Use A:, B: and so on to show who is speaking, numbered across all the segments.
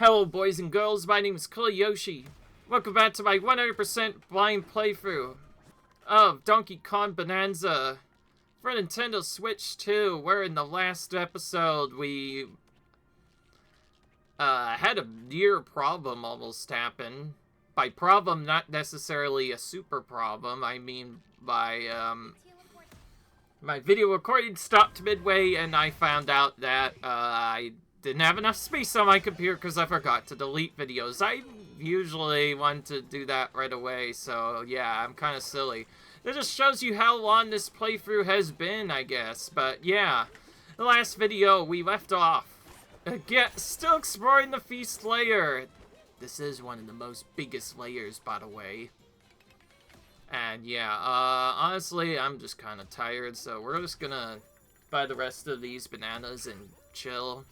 A: Hello boys and girls, my name is Yoshi. Welcome back to my 100% blind playthrough of Donkey Kong Bananza for Nintendo Switch 2, where in the last episode we had a near problem almost happen. By problem, not necessarily a super problem, I mean by my video recording stopped midway and I found out that I didn't have enough space on my computer because I forgot to delete videos. I usually want to do that right away, so yeah, I'm kind of silly. It just shows you how long this playthrough has been, I guess. But yeah, the last video we left off. Again, still exploring the Feast layer. This is one of the most biggest layers, by the way. And yeah, honestly, I'm just kind of tired, so we're just gonna buy the rest of these bananas and chill.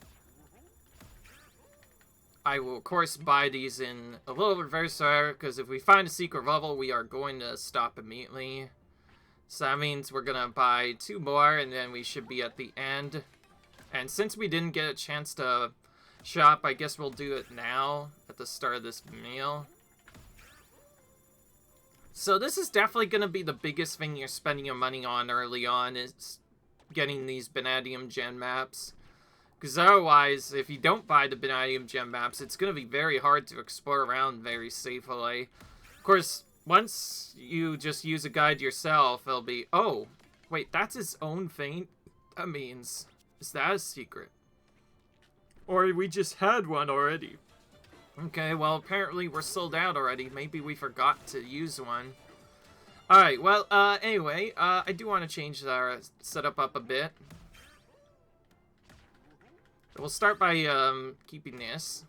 A: I will, of course, buy these in a little reverse order, because if we find a secret level, we are going to stop immediately. So that means we're going to buy 2 more, and then we should be at the end. And since we didn't get a chance to shop, I guess we'll do it now, at the start of this meal. So this is definitely going to be the biggest thing you're spending your money on early on, is getting these Vanadium Gem maps. Because otherwise, if you don't buy the Vanadium Gem maps, it's going to be very hard to explore around very safely. Of course, once you just use a guide yourself, it'll be, oh, wait, that's his own thing? That means, is that a secret? Or we just had one already. Okay, well, apparently we're sold out already. Maybe we forgot to use one. Alright, well, anyway, I do want to change our setup up a bit. We'll start by keeping this.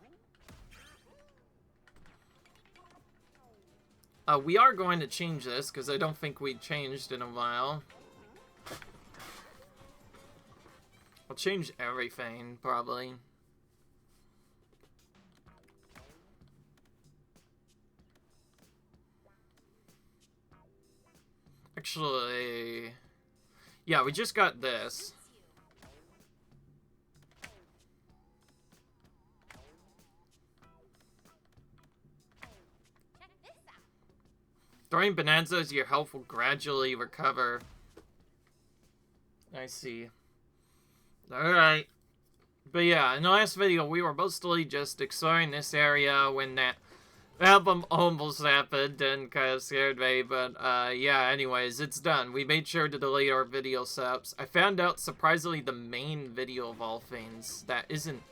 A: We are going to change this because I don't think we changed in a while. I'll change everything, probably. Actually, yeah, we just got this. During Bananzas, your health will gradually recover. I see. Alright. But yeah, in the last video, we were mostly just exploring this area when that album almost happened and kind of scared me. But yeah, anyways, it's done. We made sure to delete our video subs. I found out, surprisingly, the main video of all things that isn't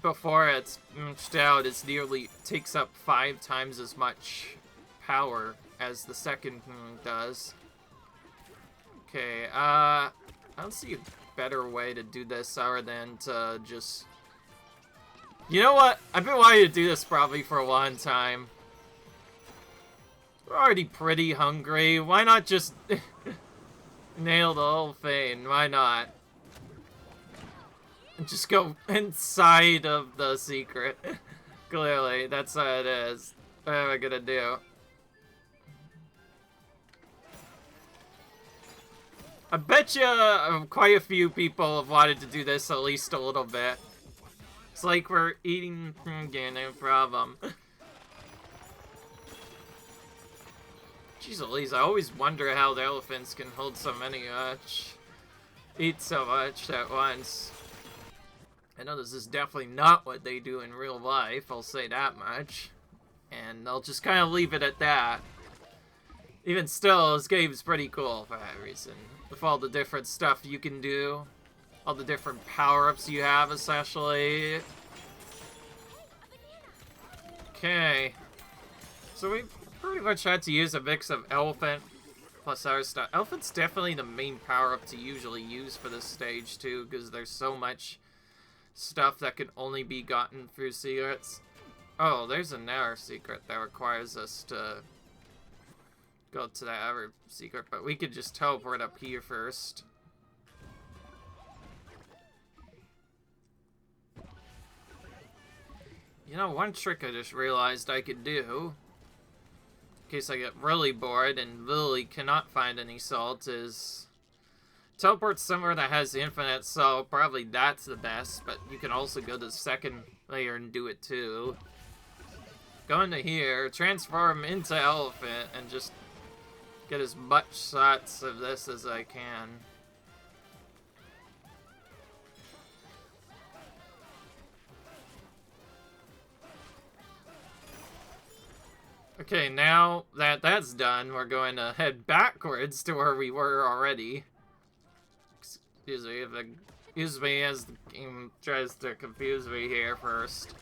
A: before it's moved out is nearly takes up 5 times as much power as the second does. Okay, I don't see a better way to do this other than to just... You know what? I've been wanting to do this probably for a long time. We're already pretty hungry. Why not just nail the whole thing? Why not? And just go inside of the secret. Clearly, that's how it is. What am I gonna do? I bet you quite a few people have wanted to do this at least a little bit. It's like we're eating... Okay, no problem. Jeez Louise, I always wonder how the elephants can hold so many eat so much at once. I know this is definitely not what they do in real life, I'll say that much. And I'll just kind of leave it at that. Even still, this game's pretty cool for that reason. With all the different stuff you can do. All the different power-ups you have, especially. Okay. So we pretty much had to use a mix of elephant plus other stuff. Elephant's definitely the main power-up to usually use for this stage, too, because there's so much stuff that can only be gotten through secrets. Oh, there's another secret that requires us to go to that other secret, but we could just teleport up here first. You know, one trick I just realized I could do, in case I get really bored and literally cannot find any salt, is teleport somewhere that has infinite, so probably that's the best, but you can also go to the second layer and do it too. Go into here, transform into elephant, and just get as much shots of this as I can. Okay, now that that's done, we're going to head backwards to where we were already. Excuse me as the game tries to confuse me here first.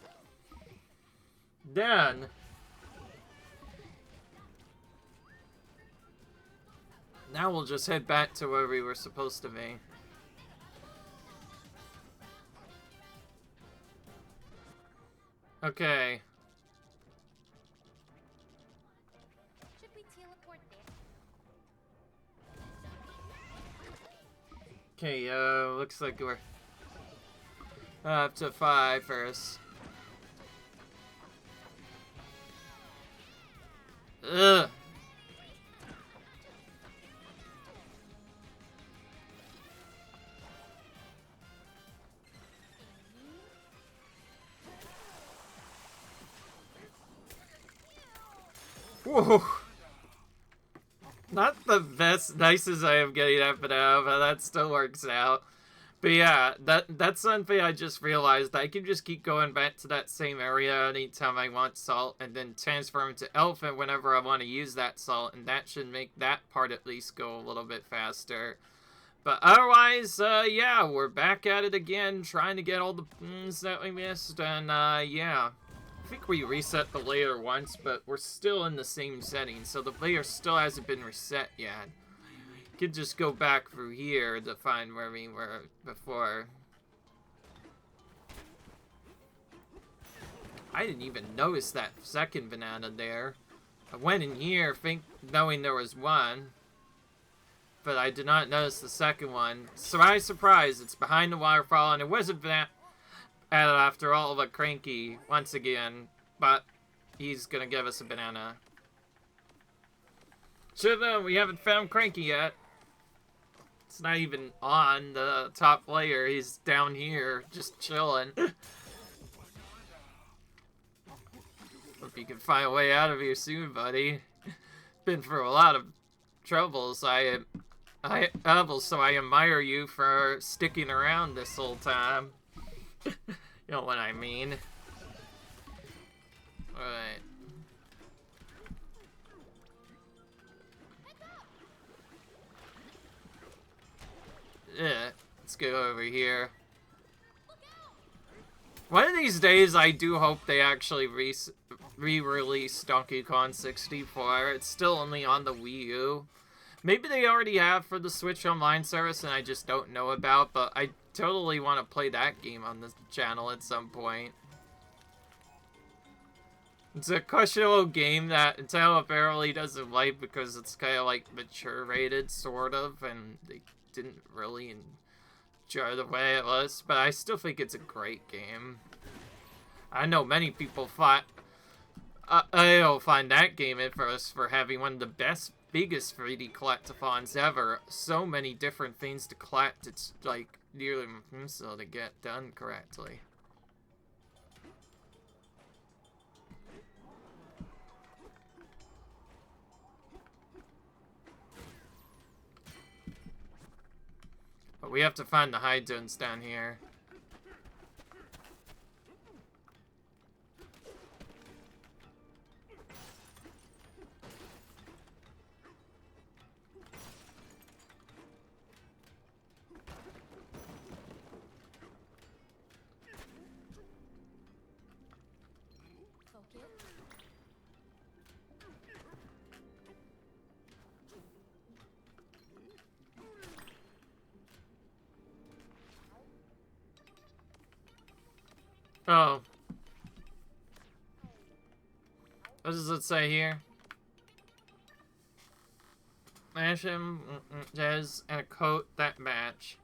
A: Then, now we'll just head back to where we were supposed to be. Okay.
B: Should we teleport there?
A: Okay, looks like we're up to 5 first. Ugh. Whoa. Not the best, nicest I am getting at banana, but that still works out. But yeah, that's something I just realized. I can just keep going back to that same area anytime I want salt, and then transform into elephant whenever I want to use that salt, and that should make that part at least go a little bit faster. But otherwise, yeah, we're back at it again, trying to get all the things that we missed, and yeah. I think we reset the layer once, but we're still in the same setting, so the layer still hasn't been reset yet. Could just go back through here to find where we were before. I didn't even notice that second banana there. I went in here knowing there was one, but I did not notice the second one. Surprise, surprise, it's behind the waterfall, and it wasn't that after all but Cranky once again, but he's gonna give us a banana. Sure though, we haven't found Cranky yet. It's not even on the top layer, he's down here, just chilling. Hope you can find a way out of here soon, buddy. Been through a lot of troubles, so I admire you for sticking around this whole time. You know what I mean. Alright. Yeah, let's go over here. One of these days, I do hope they actually re-release Donkey Kong 64. It's still only on the Wii U. Maybe they already have for the Switch Online service and I just don't know about, but I totally want to play that game on the channel at some point. It's a questionable game that Nintendo apparently doesn't like because it's kind of like mature rated, sort of, and they didn't really enjoy the way it was, but I still think it's a great game. I know many people find that game infamous for having one of the biggest 3D collectathons ever. So many different things to collect, it's like nearly impossible to get done correctly. But we have to find the hide zones down here. Oh. What does it say here? Mash him, Jazz, and a coat that match.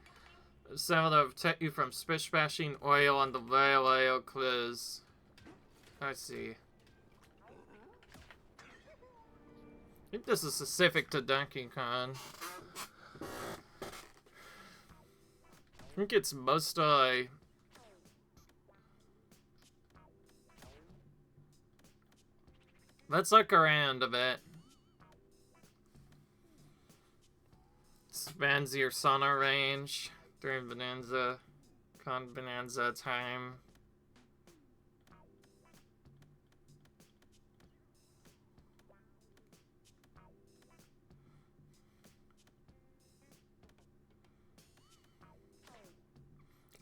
A: Some that protect you from splish splashing oil on the oil clothes. I see. I think this is specific to Donkey Kong. think it's mostly... Let's look around a bit. Expands your sonar range during Bonanza. Con Bonanza time.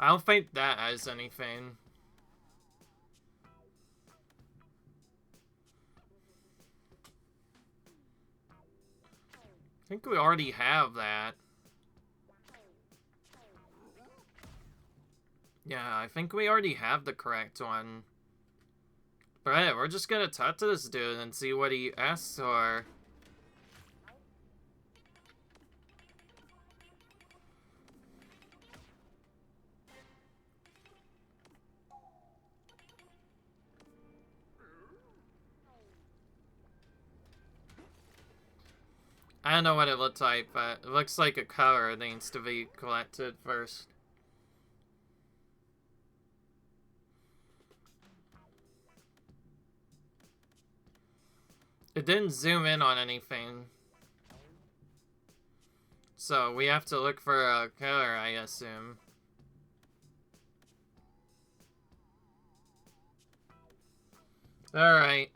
A: I don't think that has anything. I think we already have that. Yeah, I think we already have the correct one. But hey, we're just gonna talk to this dude and see what he asks for. I don't know what it looks like, but it looks like a cover that needs to be collected first. It didn't zoom in on anything. So we have to look for a color, I assume. Alright.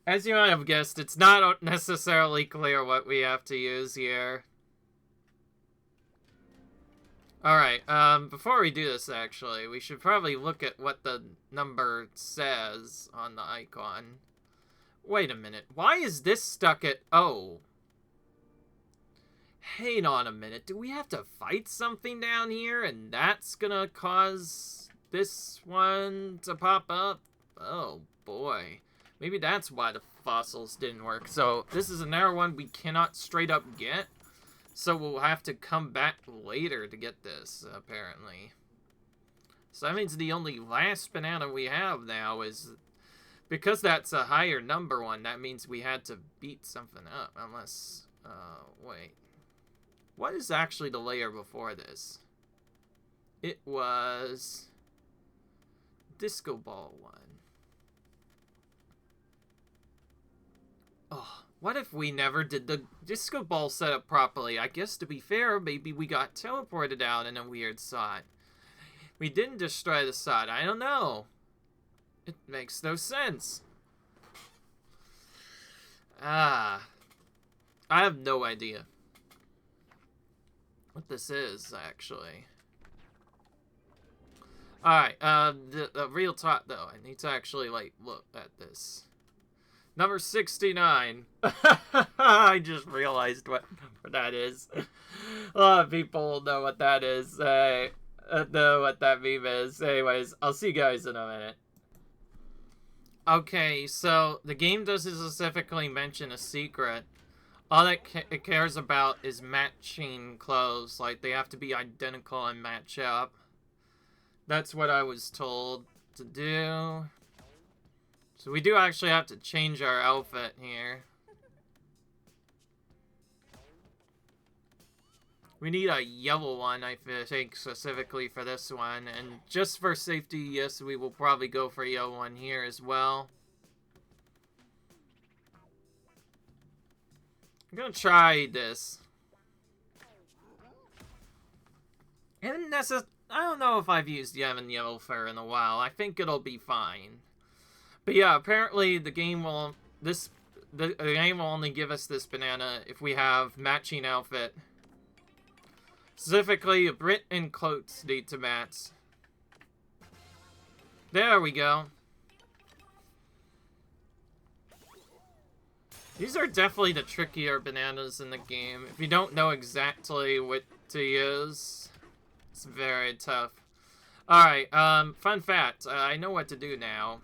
A: As you might have guessed, it's not necessarily clear what we have to use here. Alright, before we do this, actually, we should probably look at what the number says on the icon. Wait a minute, why is this stuck at O? Hang on a minute, do we have to fight something down here, and that's gonna cause this one to pop up? Oh, boy. Maybe that's why the fossils didn't work. So, this is another one we cannot straight up get. So we'll have to come back later to get this, apparently. So that means the only last banana we have now is... Because that's a higher number one, that means we had to beat something up. Unless... wait. What is actually the layer before this? It was... Disco Ball 1. Oh, what if we never did the disco ball setup properly? I guess to be fair, maybe we got teleported out in a weird spot. We didn't destroy the spot. I don't know. It makes no sense. I have no idea what this is, actually. Alright, the real talk, though. I need to actually, like, look at this. Number 69. I just realized what number that is. A lot of people know what that is. Know what that meme is. Anyways, I'll see you guys in a minute. Okay, so the game doesn't specifically mention a secret. All it cares about is matching clothes. Like, they have to be identical and match up. That's what I was told to do. So we do actually have to change our outfit here. We need a yellow one, I think, specifically for this one. And just for safety, yes, we will probably go for a yellow one here as well. I'm gonna try this. I don't know if I've used yellow fur in a while. I think it'll be fine. But yeah, apparently the game will the game will only give us this banana if we have matching outfit. Specifically, Brit and cloaks need to match. There we go. These are definitely the trickier bananas in the game. If you don't know exactly what to use, it's very tough. Alright, fun fact. I know what to do now.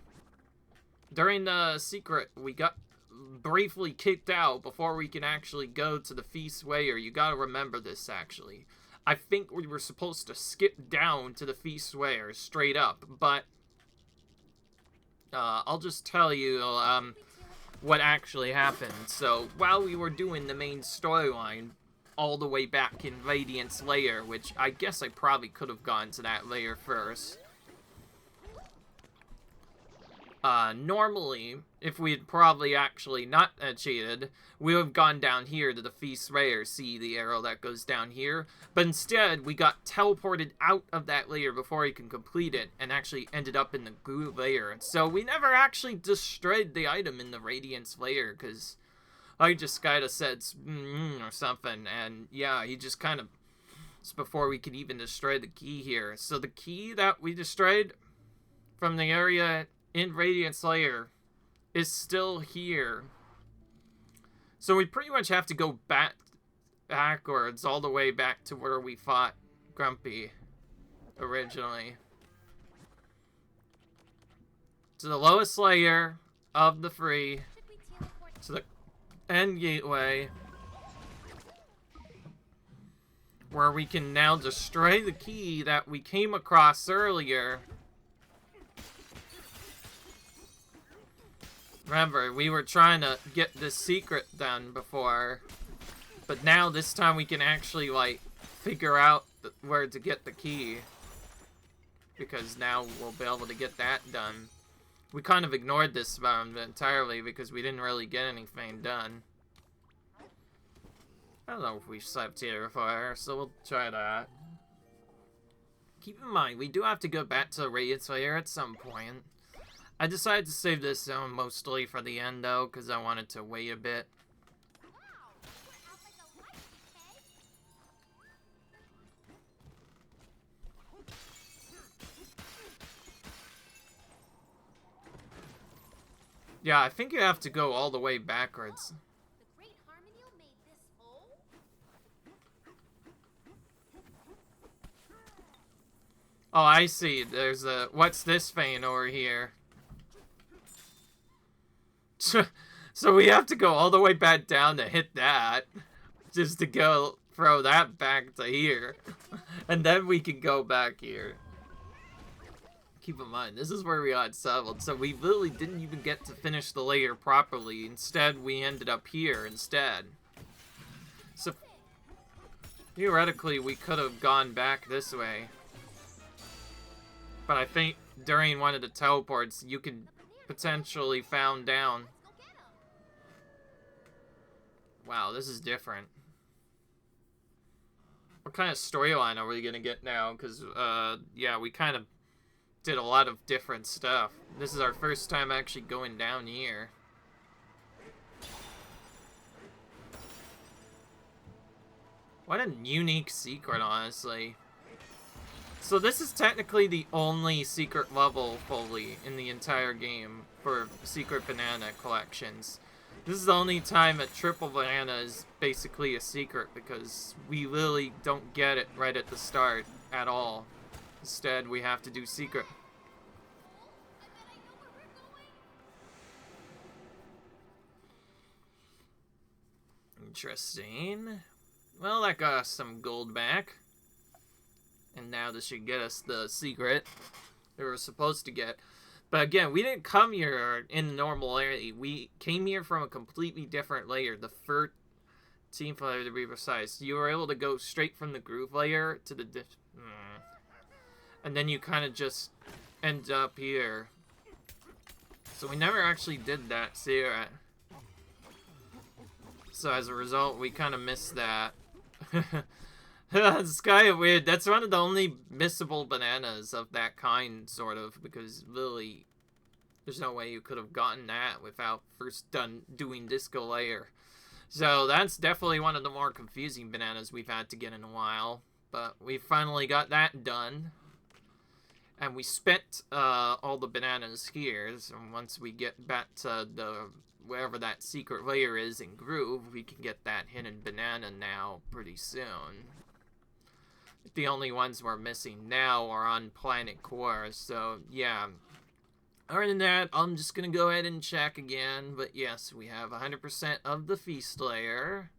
A: During the secret, we got briefly kicked out before we can actually go to the feast where. You gotta remember this, actually. I think we were supposed to skip down to the feast where straight up, but I'll just tell you what actually happened. So while we were doing the main storyline, all the way back in Radiant's lair, which I guess I probably could have gone to that lair first. Normally, if we had probably actually not cheated, we would have gone down here to the Feast lair, see the arrow that goes down here, but instead, we got teleported out of that lair before we can complete it, and actually ended up in the Goo lair. So we never actually destroyed the item in the Radiance lair, because I just kind of said, or something, and yeah, he just kind of, it's before we could even destroy the key here. So the key that we destroyed from the area in Radiance lair is still here. So we pretty much have to go backwards all the way back to where we fought Grumpy originally. To the lowest layer of the free, to the end gateway, where we can now destroy the key that we came across earlier. Remember, we were trying to get this secret done before, but now this time we can actually, like, figure out where to get the key, because now we'll be able to get that done. We kind of ignored this round entirely because we didn't really get anything done. I don't know if we've slept here before, so we'll try that. Keep in mind, we do have to go back to the Radiance lair at some point. I decided to save this zone mostly for the end, though, because I wanted to wait a bit. Yeah, I think you have to go all the way backwards. Oh, I see. There's a... What's this vein over here? So we have to go all the way back down to hit that. Just to go throw that back to here. And then we can go back here. Keep in mind, this is where we got settled. So we literally didn't even get to finish the layer properly. Instead, we ended up here instead. So theoretically, we could have gone back this way. But I think during one of the teleports, you could potentially found down. Wow, this is different. What kind of storyline are we gonna get now? Because, yeah, we kind of did a lot of different stuff. This is our first time actually going down here. What a unique secret, honestly. So this is technically the only secret level fully in the entire game for secret banana collections. This is the only time that triple banana is basically a secret because we really don't get it right at the start at all. Instead, we have to do secret. Interesting. Well, that got us some gold back. And now this should get us the secret that we were supposed to get. But again, we didn't come here in the normal area. We came here from a completely different layer. The 13th layer to be precise. You were able to go straight from the groove layer to the... And then you kind of just end up here. So we never actually did that secret. So as a result, we kind of missed that. It's kind of weird. That's one of the only missable bananas of that kind, sort of, because really, there's no way you could have gotten that without first doing Disco Layer. So that's definitely one of the more confusing bananas we've had to get in a while. But we finally got that done. And we spent all the bananas here, so once we get back to the wherever that secret layer is in Groove, we can get that hidden banana now pretty soon. The only ones we're missing now are on Planet Core, so yeah. Other than that, I'm just gonna go ahead and check again, but yes, we have 100% of the Feast layer.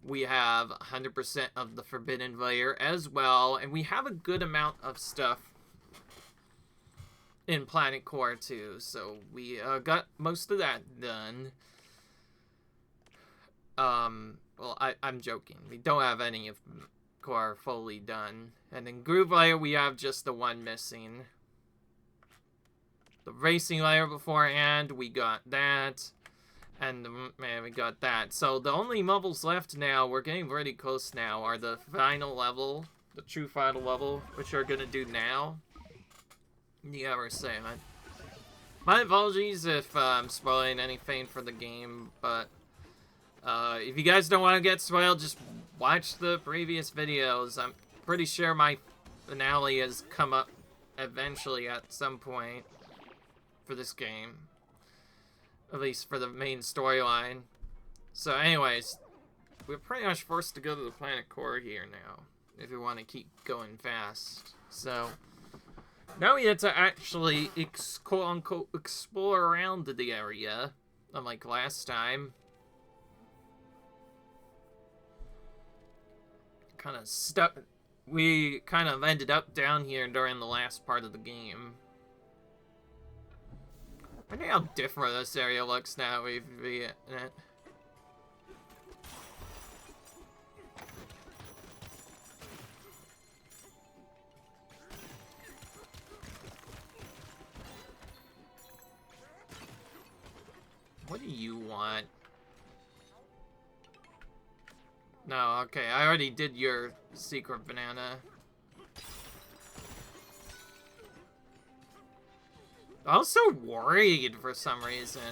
A: We have 100% of the Forbidden layer as well, and we have a good amount of stuff in Planet Core too, so we got most of that done. Well, I'm joking. We don't have any of core fully done. And in Groove Layer, we have just the one missing. The Racing Layer beforehand, we got that. And, man, we got that. So the only levels left now, we're getting pretty close now, are the final level. The true final level, which we're gonna do now. Yeah, we're saying it. My apologies if I'm spoiling anything for the game, but if you guys don't want to get spoiled, just watch the previous videos. I'm pretty sure my finale has come up eventually at some point for this game. At least for the main storyline. So anyways, we're pretty much forced to go to the planet core here now, if we want to keep going fast. So now we had to actually, quote-unquote, explore around the area, unlike last time. Kind of stuck. We kind of ended up down here during the last part of the game. I wonder how different this area looks now we've been in it. What do you want? No, okay, I already did your secret banana. I was so worried for some reason.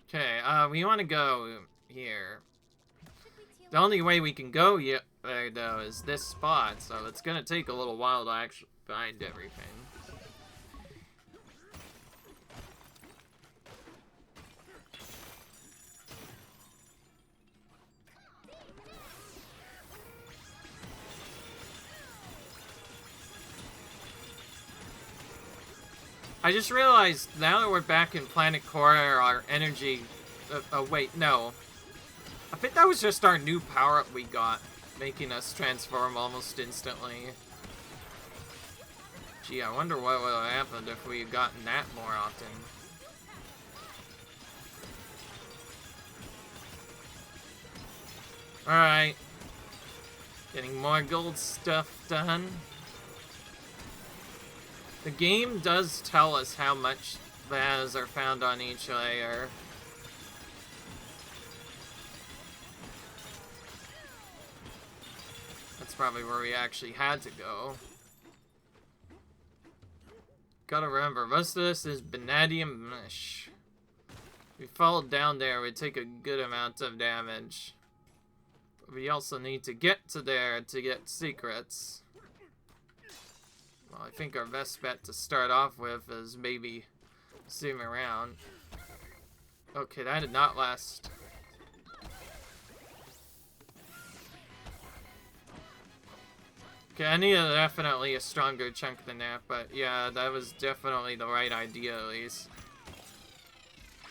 A: Okay, we want to go here. The only way we can go there, though, is this spot, so it's gonna take a little while to actually find everything. I just realized now that we're back in Planet Core, our energy... oh, wait, no. I think that was just our new power-up we got, making us transform almost instantly. Gee, I wonder what would have happened if we had gotten that more often. Alright. Getting more gold stuff done. The game does tell us how much bananas are found on each layer. That's probably where we actually had to go. Gotta remember, most of this is vanadium mesh. If we fall down there, we take a good amount of damage. But we also need to get to there to get secrets. Well, I think our best bet to start off with is maybe zoom around. Okay, that did not last. Okay, I needed definitely a stronger chunk than that, but yeah, that was definitely the right idea at least.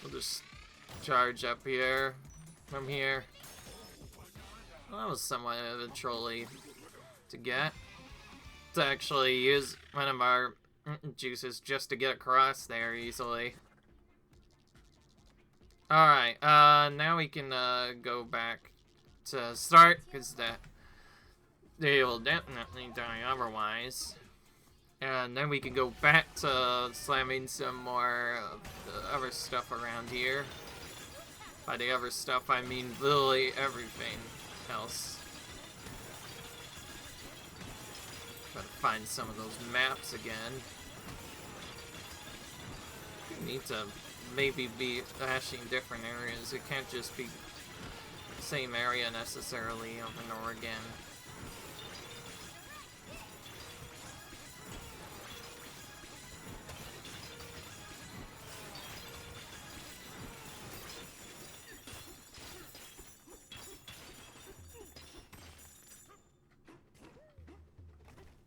A: We'll just charge up here, from here. Well, that was somewhat of a trolley to get. To actually use one of our juices just to get across there easily. Alright, now we can go back to start, because they will definitely die otherwise. And then we can go back to slamming some more of the other stuff around here. By the other stuff, I mean literally everything else. Gotta find some of those maps again. We need to maybe be hashing different areas. It can't just be the same area necessarily over and over again.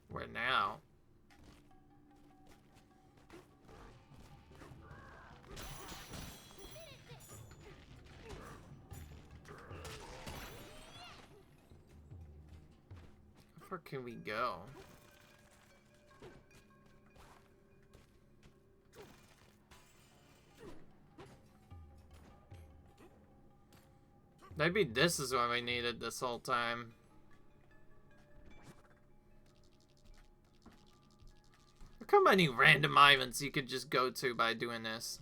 A: Where now? How far can we go? Maybe this is what we needed this whole time. Look how many random islands you could just go to by doing this.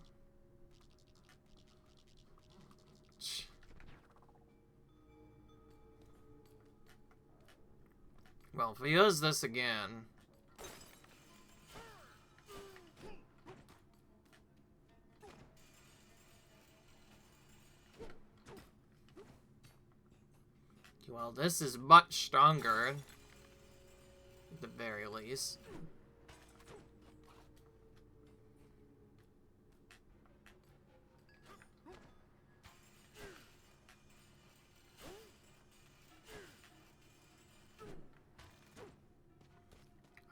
A: Well, if we use this again... Well, this is much stronger. At the very least.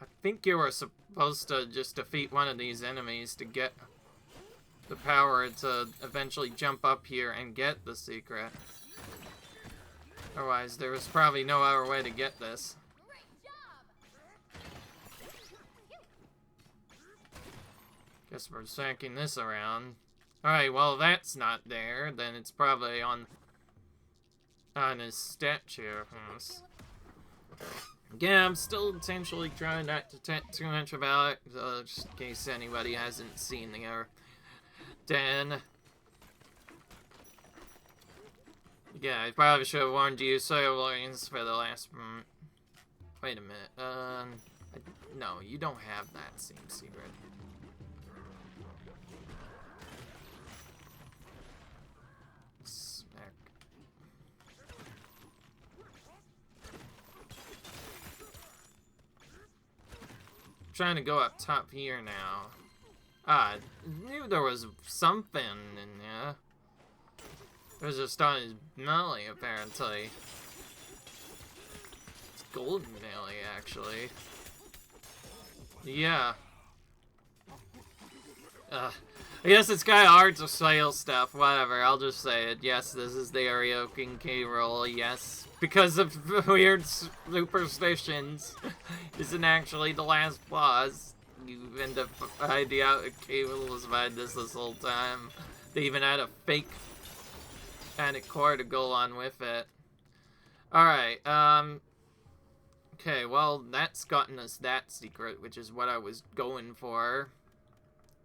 A: I think you were supposed to just defeat one of these enemies to get the power to eventually jump up here and get the secret. Otherwise, there was probably no other way to get this. Guess we're stacking this around. Alright, well, that's not there. Then it's probably on his statue. Yeah, I'm still intentionally trying not to talk too much about it, just in case anybody hasn't seen the other 10. Yeah, I probably should have warned you siblings for the last... Wait a minute, no, you don't have that same secret. Smack. I'm trying to go up top here now. I knew there was something in there. It was just on his belly, apparently. It's golden belly, actually. Yeah. I guess it's kind of hard to sell stuff. Whatever, I'll just say it. Yes, this is the Ariokin K roll. Yes, because of weird superstitions, isn't actually the last boss. You end up finding out that Cable was behind this whole time. They even had a fake panic core to go on with it. Alright, okay, well, that's gotten us that secret, which is what I was going for.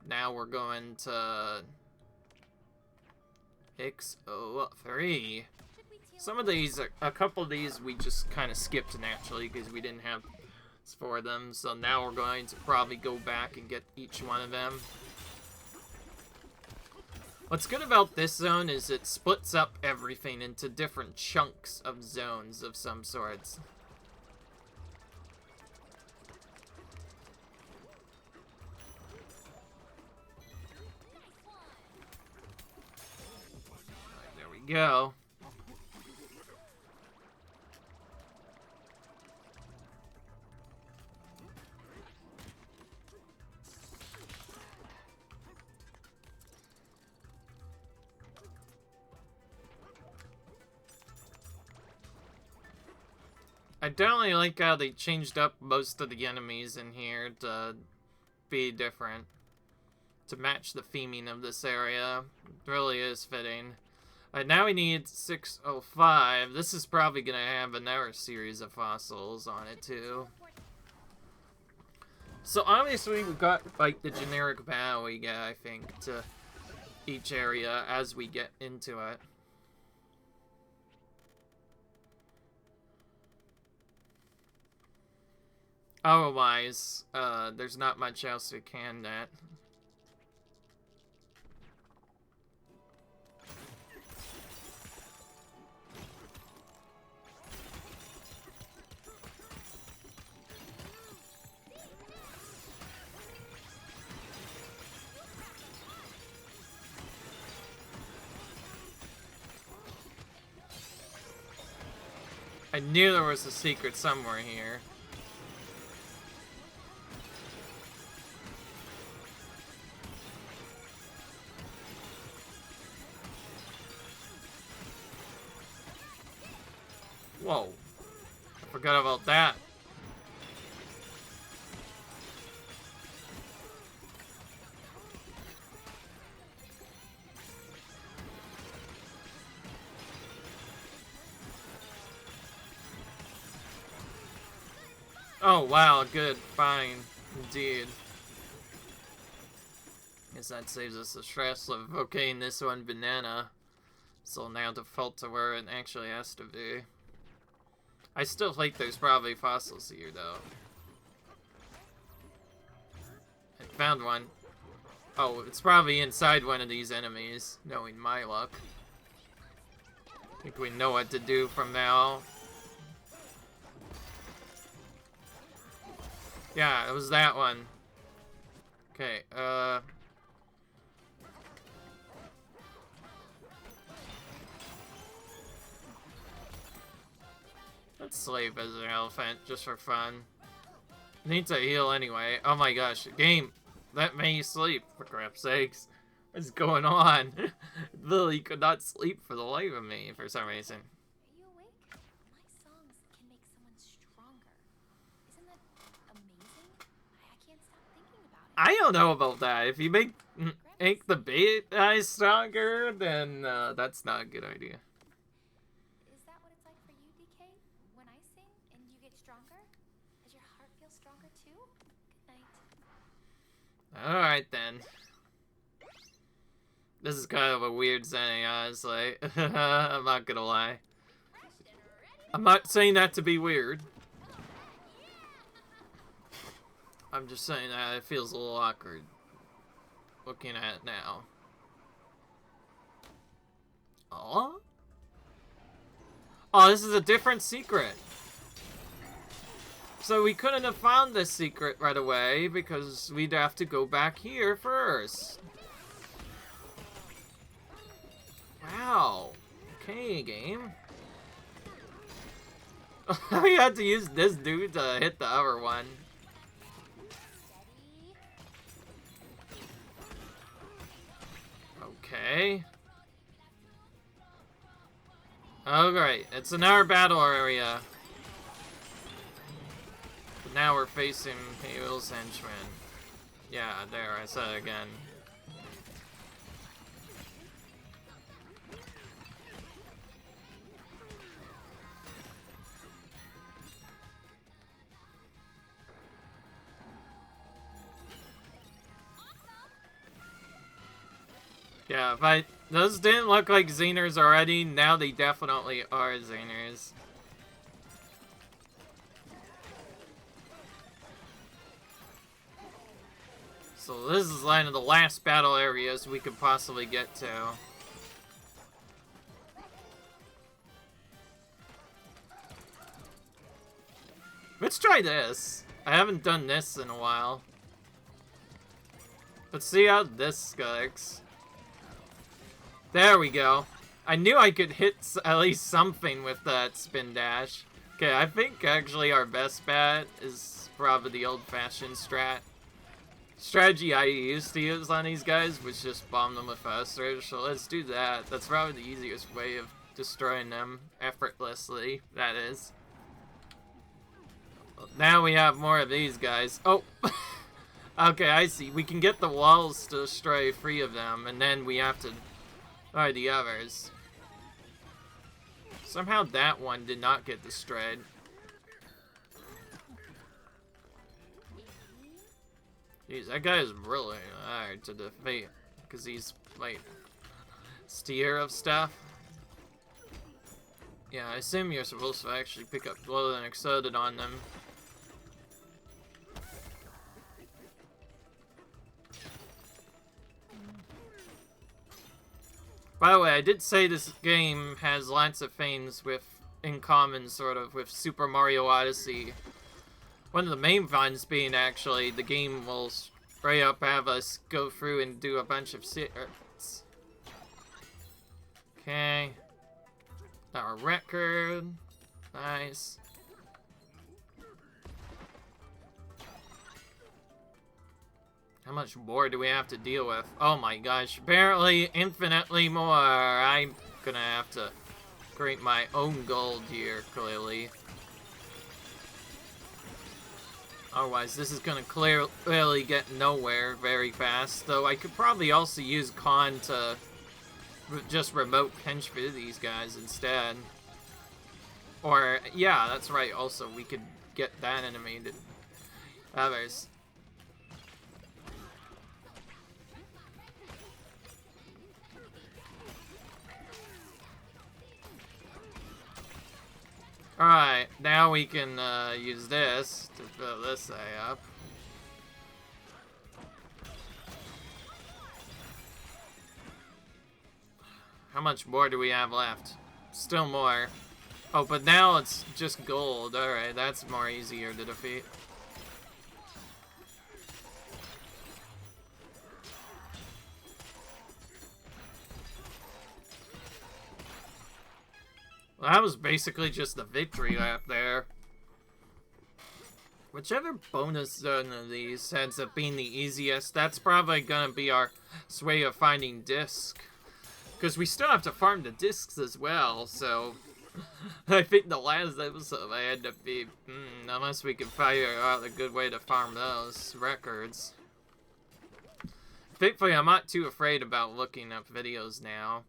A: Now we're going to X03. Some of these, a couple of these we just kind of skipped naturally because we didn't have for them, so now we're going to probably go back and get each one of them. What's good about this zone is it splits up everything into different chunks of zones of some sorts. Right, there we go. I definitely like how they changed up most of the enemies in here to be different. To match the theming of this area. It really is fitting. Alright, now we need 605. This is probably going to have another series of fossils on it too. So obviously we got like the generic bow we get, I think, to each area as we get into it. Otherwise, there's not much else we can at. I knew there was a secret somewhere here. Whoa. I forgot about that. Oh, wow, good, fine, indeed. Guess that saves us the stress of, okay, in this one, banana. So now default to where it actually has to be. I still think there's probably fossils here, though. I found one. Oh, it's probably inside one of these enemies, knowing my luck. I think we know what to do from now. Yeah, it was that one. Okay, let's sleep as an elephant, just for fun. Need to heal anyway. Oh my gosh, game, let me sleep, for crap's sakes. What's going on? Lily could not sleep for the life of me, for some reason.
B: Are you awake? My songs can make someone stronger. Isn't that amazing? I can't stop thinking about it.
A: I don't know about that. If you make the bait eyes stronger, then that's not a good idea.
B: Is that what it's like for you, DK? When I sing and you get stronger? Does your heart feel stronger too? Good night.
A: Alright then. This is kind of a weird setting, honestly. I'm not gonna lie. I'm not saying that to be weird. I'm just saying that it feels a little awkward looking at it now. Oh? Oh, this is a different secret. So we couldn't have found this secret right away because we'd have to go back here first. Wow. Okay, game. We had to use this dude to hit the other one. Okay. Alright, it's in our battle area. But now we're facing Hale's henchmen. Yeah, there, I said it again. Yeah, but those didn't look like Xeners already. Now they definitely are Xeners. So this is one of the last battle areas we could possibly get to. Let's try this. I haven't done this in a while. Let's see how this goes. There we go. I knew I could hit at least something with that spin dash. Okay, I think actually our best bet is probably the old-fashioned strategy I used to use on these guys was just bomb them with fast surge. So let's do that. That's probably the easiest way of destroying them effortlessly, that is. Now we have more of these guys. Oh! Okay, I see. We can get the walls to destroy 3 of them, and then we have to... Alright, the others. Somehow that one did not get destroyed. Jeez, that guy is really hard to defeat. Because he's, like, steer of stuff. Yeah, I assume you're supposed to actually pick up Glow and Exoded on them. By the way, I did say this game has lots of things in common, sort of, with Super Mario Odyssey. One of the main ones being, actually, the game will straight up have us go through and do a bunch of secrets. Okay. Our record. Nice. How much more do we have to deal with? Oh my gosh, apparently infinitely more. I'm gonna have to create my own gold here, clearly. Otherwise, this is gonna clearly get nowhere very fast. Though I could probably also use Con to just remote pinch through these guys instead. Or, yeah, that's right, also, we could get that animated. Others. Alright, now we can use this to fill this up. How much more do we have left? Still more. Oh, but now it's just gold. Alright, that's more easier to defeat. Well, that was basically just the victory lap there. Whichever bonus zone of these ends up being the easiest, that's probably gonna be our way of finding disc. Because we still have to farm the discs as well, so I think the last episode I had to be, unless we can figure out a good way to farm those records. Thankfully, I'm not too afraid about looking up videos now.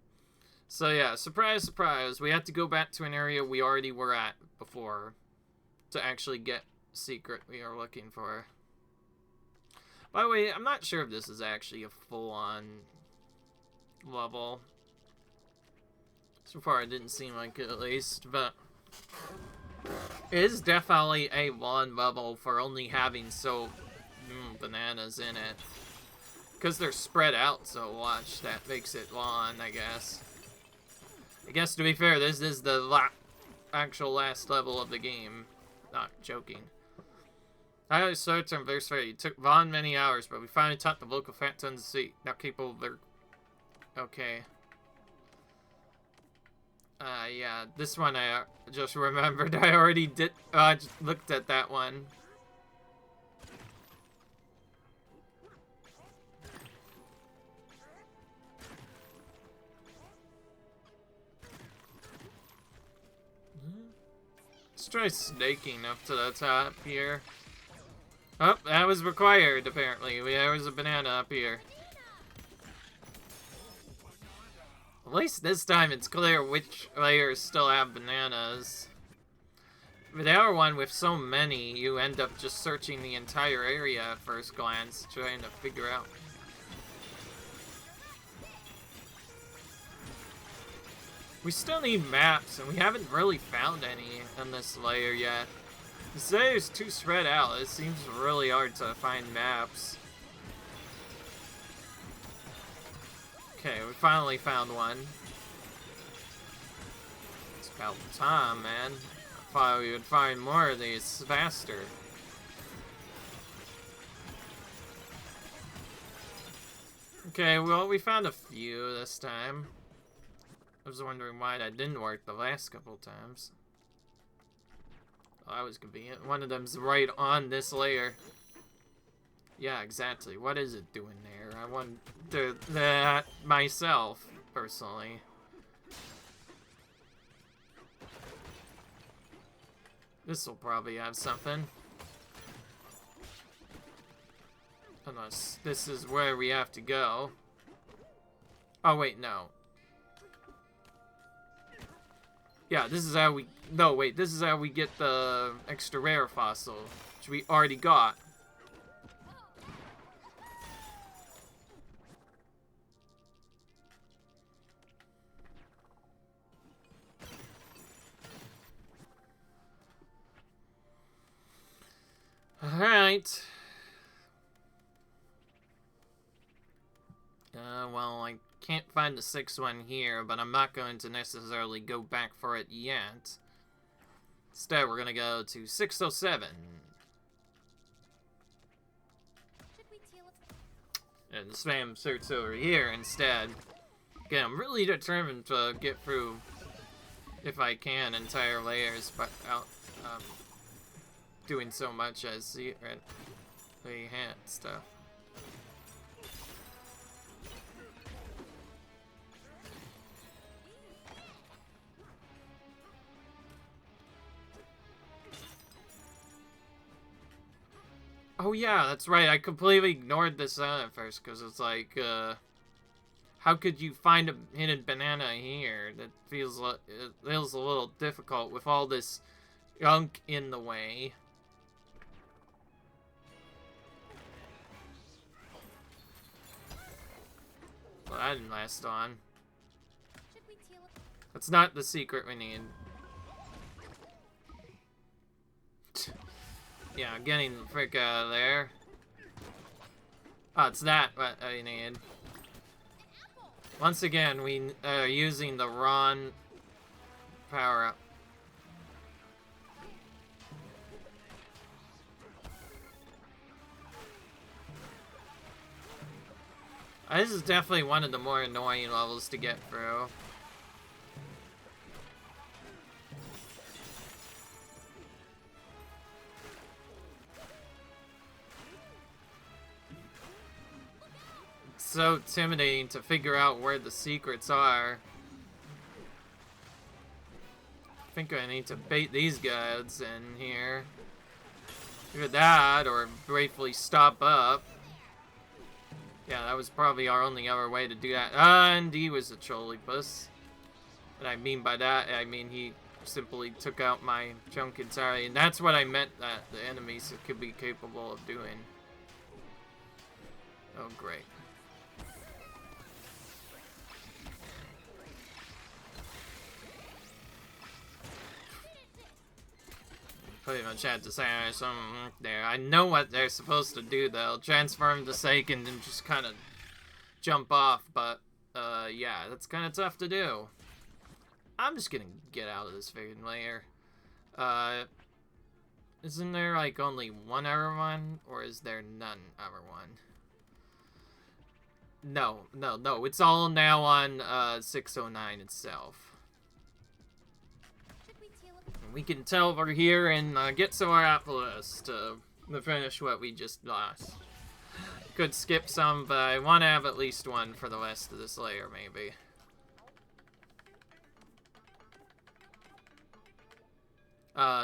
A: So yeah, surprise, surprise, we have to go back to an area we already were at before to actually get secret we are looking for. By the way, I'm not sure if this is actually a full-on level. So far, it didn't seem like it, at least, but it is definitely a long level for only having bananas in it. Because they're spread out so much, that makes it long, I guess. I guess, to be fair, this is the actual last level of the game. Not joking. I always started to verse 30. It took Vaughn many hours, but we finally taught the local fat tons to see. Now capable of their... Okay. Yeah, this one I just remembered. I already did... I just looked at that one. Let's try snaking up to the top here. Oh, that was required, apparently. There was a banana up here. At least this time it's clear which layers still have bananas. With the other one, with so many, you end up just searching the entire area at first glance, trying to figure out. We still need maps, and we haven't really found any in this layer yet. This layer is too spread out. It seems really hard to find maps. Okay, we finally found one. It's about time, man. I thought we would find more of these faster. Okay, well, we found a few this time. I was wondering why that didn't work the last couple times. Oh, that was convenient. One of them's right on this layer. Yeah, exactly. What is it doing there? I wonder that myself, personally. This will probably have something. Unless this is where we have to go. Oh, wait, no. Yeah, this is how we... No, wait, this is how we get the extra rare fossil, which we already got. Alright. Well, I can't find the sixth one here, but I'm not going to necessarily go back for it yet. Instead, we're going to go to 607. And spam search over here instead. Again, I'm really determined to get through, if I can, entire layers, but doing so much as secret hand stuff. Oh yeah, that's right. I completely ignored this at first because it's like, how could you find a hidden banana here? That feels a little difficult with all this gunk in the way. that didn't last on.
B: Should we teal up?
A: That's not the secret we need. Yeah, getting the frick out of there. Oh, it's that what I need. Once again, we are using the Ron power-up. This is definitely one of the more annoying levels to get through. It's so intimidating to figure out where the secrets are. I think I need to bait these guys in here. Either that, or briefly stop up. Yeah, that was probably our only other way to do that. And he was a trolleypus. What I mean by that, I mean he simply took out my chunk entirely. And that's what I meant that the enemies could be capable of doing. Oh, great. Pretty much had to say something there. I know what they're supposed to do, though. Transform to Seiken and just kind of jump off, but, yeah, that's kind of tough to do. I'm just gonna get out of this freaking layer. Isn't there, like, only one other one? Or is there none other one? No. It's all now on, 609 itself. We can tell over here and get to our Atlas to finish what we just lost. Could skip some, but I want to have at least one for the rest of this layer, maybe.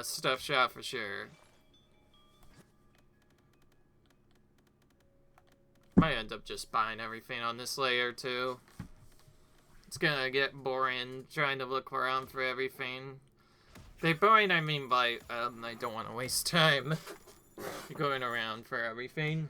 A: Stuff shot for sure. Might end up just buying everything on this layer, too. It's gonna get boring trying to look around for everything. By boring, I mean by, I don't want to waste time going around for everything.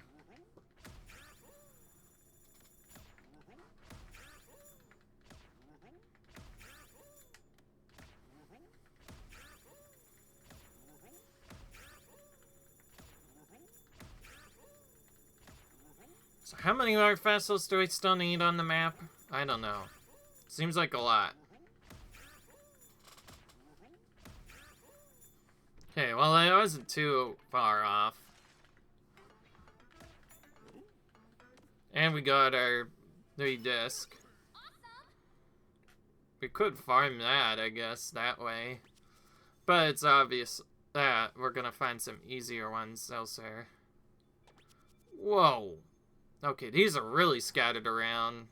A: So how many more vessels do we still need on the map? I don't know. Seems like a lot. Okay, well, I wasn't too far off. And we got our 3 disc. We could farm that, I guess, that way. But it's obvious that we're gonna find some easier ones elsewhere. Whoa. Okay, these are really scattered around.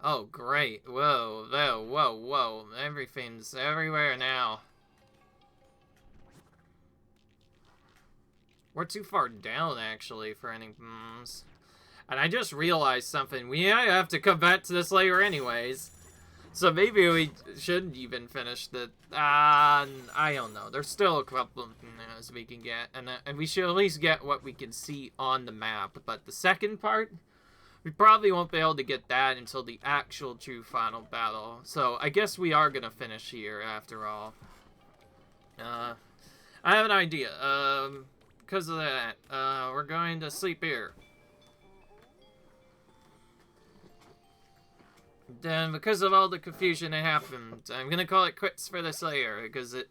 A: Oh, great. Whoa. Everything's everywhere now. We're too far down, actually, for any bombs. And I just realized something. We have to come back to this layer anyways. So maybe we shouldn't even finish the... I don't know. There's still a couple of things we can get. And we should at least get what we can see on the map. But the second part... we probably won't be able to get that until the actual true final battle. So, I guess we are going to finish here after all. I have an idea. Because of that, we're going to sleep here. Then, because of all the confusion that happened, I'm going to call it quits for this layer. Because it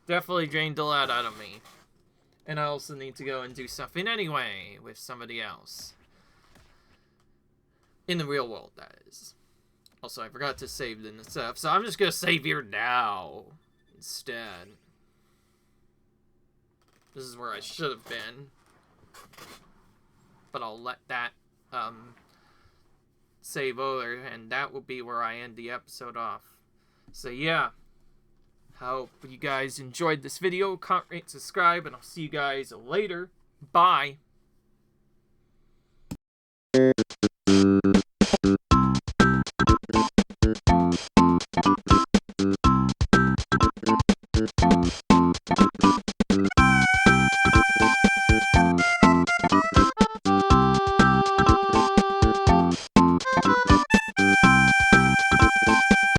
A: definitely drained a lot out of me. And I also need to go and do something anyway with somebody else. In the real world, that is. Also, I forgot to save in the stuff, so I'm just gonna save here now instead. This is where I should have been. But I'll let that save over, and that will be where I end the episode off. So yeah, hope you guys enjoyed this video. Comment, rate, subscribe, and I'll see you guys later. Bye.